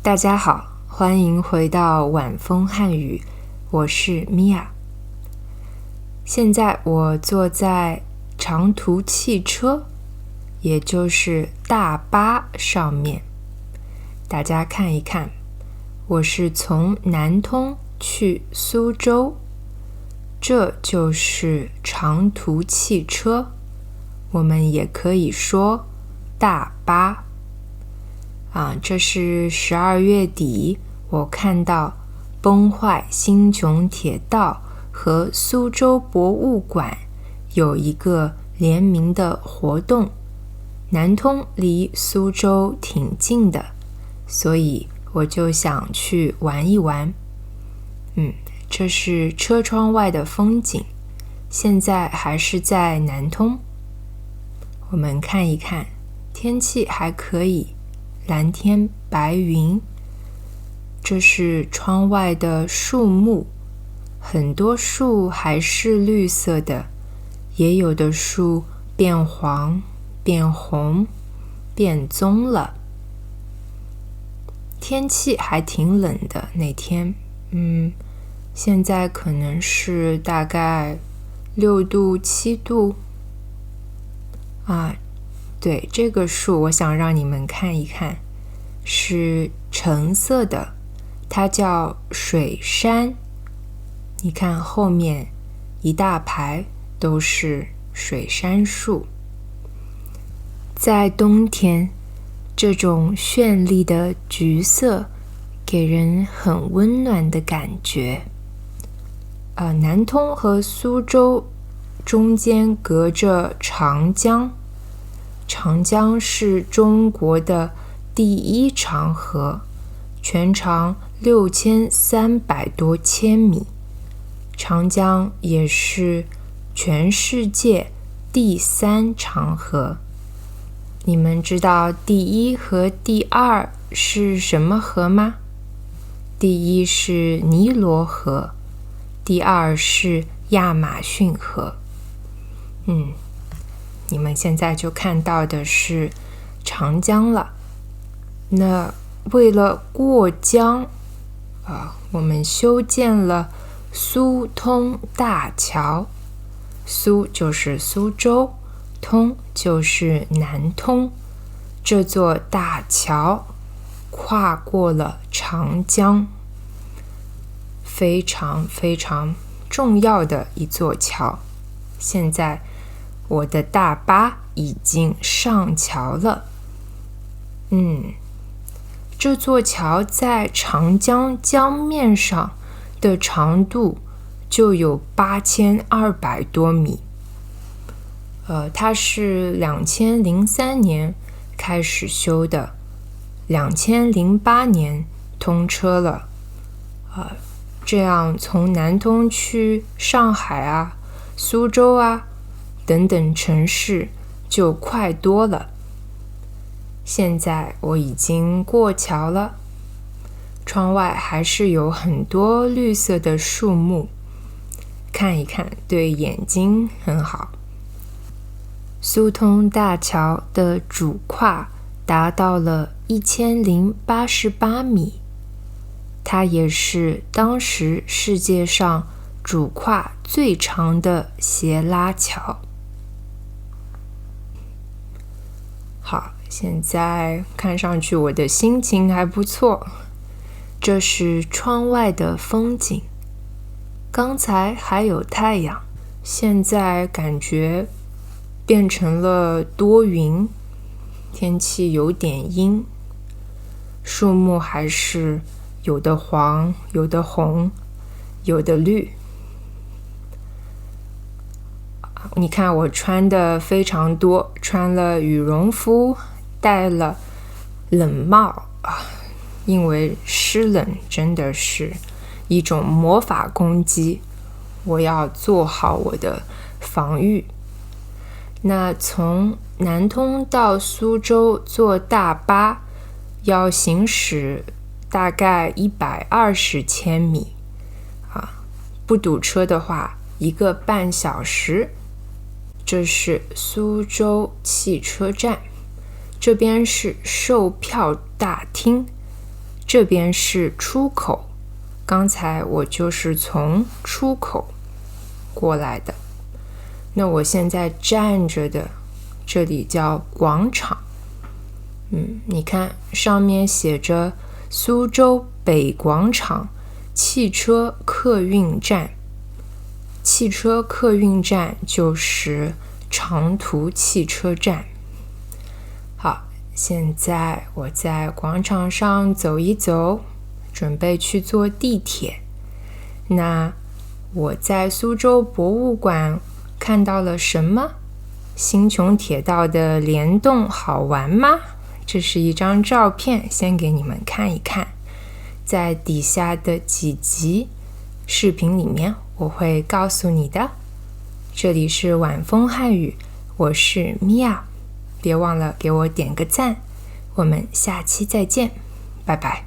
大家好，欢迎回到晚风汉语，我是米娅。现在我坐在长途汽车，也就是大巴上面。大家看一看，我是从南通去苏州，这就是长途汽车，我们也可以说大巴。这是12月底，我看到崩坏新琼铁道和苏州博物馆有一个联名的活动。南通离苏州挺近的，所以我就想去玩一玩。这是车窗外的风景，现在还是在南通。我们看一看，天气还可以，蓝天白云。这是窗外的树木，很多树还是绿色的，也有的树变黄、变红、变棕了。天气还挺冷的那天，现在可能是大概6度、7度。对，这个树我想让你们看一看，是橙色的，它叫水杉。你看后面一大排都是水杉树。在冬天，这种绚丽的橘色给人很温暖的感觉。南通和苏州中间隔着长江，长江是中国的第一长河，全长6300多千米。长江也是全世界第3长河。你们知道第1和第2是什么河吗？第1是尼罗河，第2是亚马逊河。你们现在就看到的是长江了。那为了过江，我们修建了苏通大桥。苏就是苏州，通就是南通。这座大桥跨过了长江，非常非常重要的一座桥。现在我的大巴已经上桥了。这座桥在长江江面上的长度就有8200多米。它是2003年开始修的，2008年通车了。这样从南通去上海苏州等等城市就快多了。现在我已经过桥了，窗外还是有很多绿色的树木，看一看对眼睛很好。苏通大桥的主跨达到了1088米，它也是当时世界上主跨最长的斜拉桥。好，现在看上去我的心情还不错。这是窗外的风景，刚才还有太阳，现在感觉变成了多云，天气有点阴。树木还是有的黄，有的红，有的绿。你看我穿的非常多，穿了羽绒服，戴了冷帽因为湿冷真的是一种魔法攻击，我要做好我的防御。那从南通到苏州坐大巴要行驶大概120千米，不堵车的话1个半小时。这是苏州汽车站，这边是售票大厅，这边是出口，刚才我就是从出口过来的。那我现在站着的这里叫广场。你看上面写着苏州北广场汽车客运站。汽车客运站就是长途汽车站。好，现在我在广场上走一走，准备去坐地铁。那我在苏州博物馆看到了什么？星穹铁道的联动好玩吗？这是一张照片，先给你们看一看。在底下的几集视频里面我会告诉你的。这里是晚风汉语，我是米娅，别忘了给我点个赞。我们下期再见，拜拜。